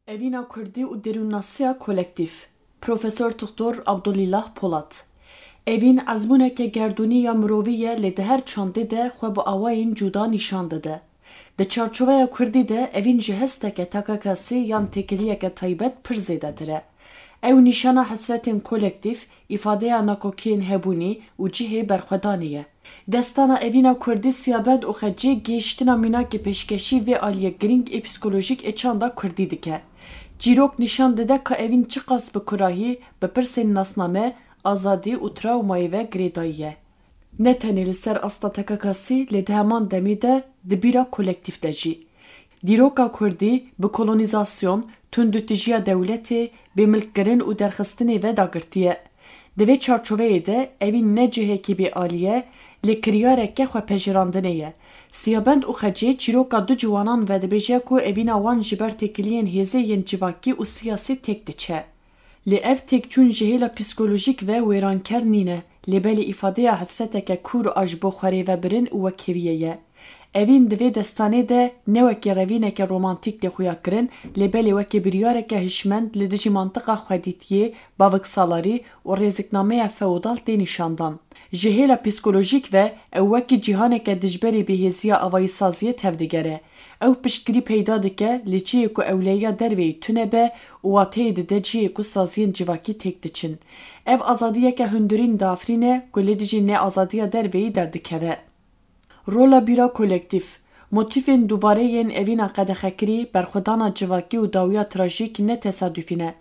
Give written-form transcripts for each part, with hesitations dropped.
Evîna Kurdî û Derûnnasîya Kolektif Profesör Doktor Abdullah Polat Evîn ezmûneke gerdûnî ya mirovî ye lê di her çandê de xwe bi awayên cuda nîşan dide. Di çarçoveya Kurdî de evîn ji hesteke takakasî yan têkiliyeke taybet pir zêdetir e. Ew nîşana hesretên kolektif, îfadeya nakokiyên hebûnî û cihê berxwedanî ye. Destana evîna Kurdî siyabend û xecê gêiştina mînakê pêşkêşî vê aliyê girîng ê psikolojîk ê çanda Kurdî dike. Çîrok nîşan dide ka evîn çi qas bi kurahî, bi pirsên nasname, azadî û trawmayê ve girêdayî ye. Ne tenê li ser asta tekakasî lê di heman demê de di bîra kolektif de jî. Dîroka Kurdî bi kolonîzasyon, tundutijiya dewletê, bêmilkkirin û derxistinê ve dagirtiye. Di vê çarçoveyê de evîn ne cihekî bê aliye, lê kiryareke xwepejirandinê ye. Siyabend û xecê çîroka du ciwanan ve dibêje ku evîna wan ji ber têkiliyên hêzê yên civakî û siyasî têk diçe. Lê ev têkçûn ji hêla psikolojîk ve wêranker nîne, lêbelê îfadeya hesreteke kûr a ji bo xwerêvebirin û wekheviye ye. Evîn di vê destanê de ne wekî revîneke romantîk tê xuyakirin, lêbelê wekî biryareke hişmend li dijî mantiqa xwedîtiyê, baviksalarî û rêzîknameya feodal tê nîşandan. Ji hêla psikolojîk ve ew wekî cîhaneke dijberê bêhêziya avayîsaziyê tevdigere. Ew piştgirî peyda dike lê çiyê ku ewleya derveyî tune be û wateyê dide ciyê ku saziyên civakî têk diçin. Ev azadiyeke hundirîn dafrîne ku lê dijî neazadiya derveyî derdikeve. Rola bîra kolektif Motifên dubareyên evîna qedexekirî, berxwedana civakî û dawiya trajîk ne tesadüfî ne.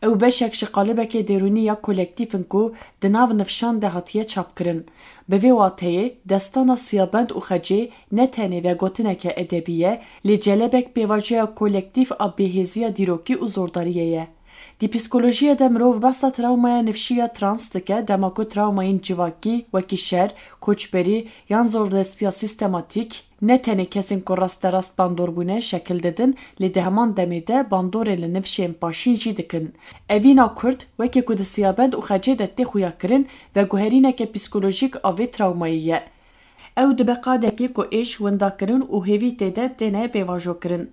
Ew beşek ji qalibeke derûnî ya kolektifin ku di nav nifşan de hatiye çapkirin. Bi vê wateyê destana siyabend û xecê ne tenê vegotineke edebî ye, lê celebek pêvajoya kolektif a bêhêziya dîrokî û zordariyê ye. Di psikolojiyê de mirov behsa trawmaya nifşî ya trans dike, dema ku trawmayên civakî wekî şer, koçberî yan zordestiya sîstematîk ne tenê kesên ku rasterast bandorbûne şekil didin, lê di heman demê de bandorê li nifşên paşîn jî dikin. Evîna Kurd wekî ku di siyabend û xecê de tê xuyakirin veguherîneke psikolojîk a vê trawmayê ye. Ew dibe qadekî ku êş, windakirin û hêvî tê de têne pêvajokirin.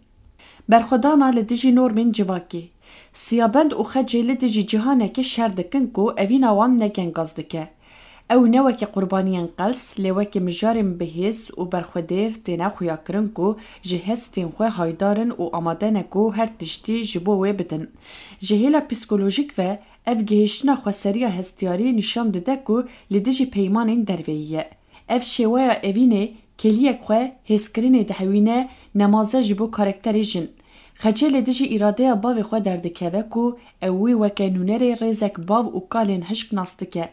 Berxwedana li dijî normên civakî Siyabend û xecê li dijî cîhanekê şer dikin ku evîna wan negengaz dike. Ew ne wekî qurbaniyên qels, lê wekî mijarên bihêz û berxwedêr têne xuyakirin ku ji hestên xwe haydarin û amade ne ku her tiştî ji bo wê bidin. Ji hêla psikolojîk ve ev gihîştina xweseriya hestiyarî nîşan dide ku li dijî peymanên derveyî ye. Ev şêweya evînê keliyek xwe hêzkirinê dihewîne nemaze ji bo karakterê jin. Xecê li dijî îradeya bavê xwe derdikeve ku ew wî weke nûnerê rêzek bav û kalên hişk nas dike.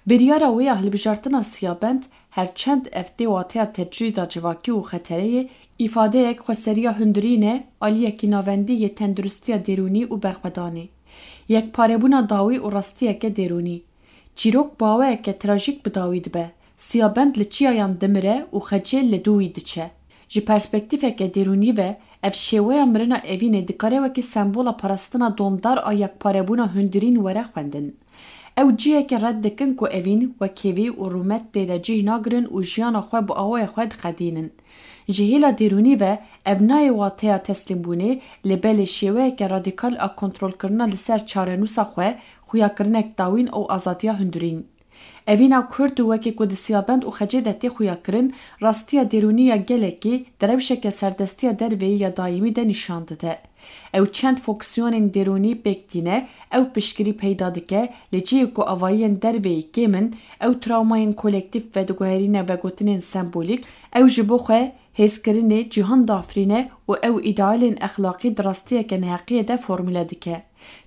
Biryara wê ya hilbijartina siyabend herçend ev tê wateya tecrîda civakî û xetereyê, îfadeyek xweseriya hundirî ne, aliyekî navendî yê tendurustiya derûnî û berxwedanê. Yekparebûna dawî û rastiyeke derûnî. Çîrok baweyeke trajîk bi dawî dibe. Siyabend li çiyayan dimire û xecê li dûwî diçe. Ji perspektîfeke derûnî ve ev şêweya mirina evînê dikare wekî sembola parastina domdar a yekparebûna hundirîn were xwendin. Ew ciyeke red dikin ku evîn wekhevî û rûmet tê de cih nagirin û jiyana xwe bi awaya xwe dixedînin. Ji hêla derûnî ve ev nayê wateya teslîmbûnê, lêbelê şêweyeke radîkal a kontrolkirina li ser çarenûsa xwe, xuyakirinek dawîn û azadiya hundirîn. Evîna Kurd û wekî ku di siyabend û xecê de tê xuyakirin, rastiya derûnî ya gelekî di rewşeke serdestiya derveyî ya daîmî de nîşan dide. Ew çend fonksiyonên derûnî pêk tîne, ew piştgirî peyda dike, lê ciyê ku avayiyên derveyî kêm in, ew trawmayên kolektif ve diguherîne vegotinên sembolîk, ew ji bo xwe hêzkirinê cîhan dafrîne û ew îdealên exlaqî di rastiyeke neheqiyê de formüle dike.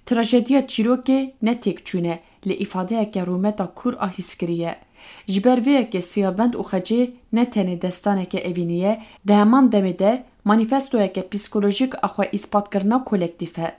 Trajediya çîrokê ne têkçûn e, lê îfadeyeke rûmeta kûr a hîskirî. Ji ber vê yekê siyabend û xecê ne tenê destaneke evînî ye, di heman demê de manîfestoyeke psikolojîk a xwe îspatkirina kolektif e.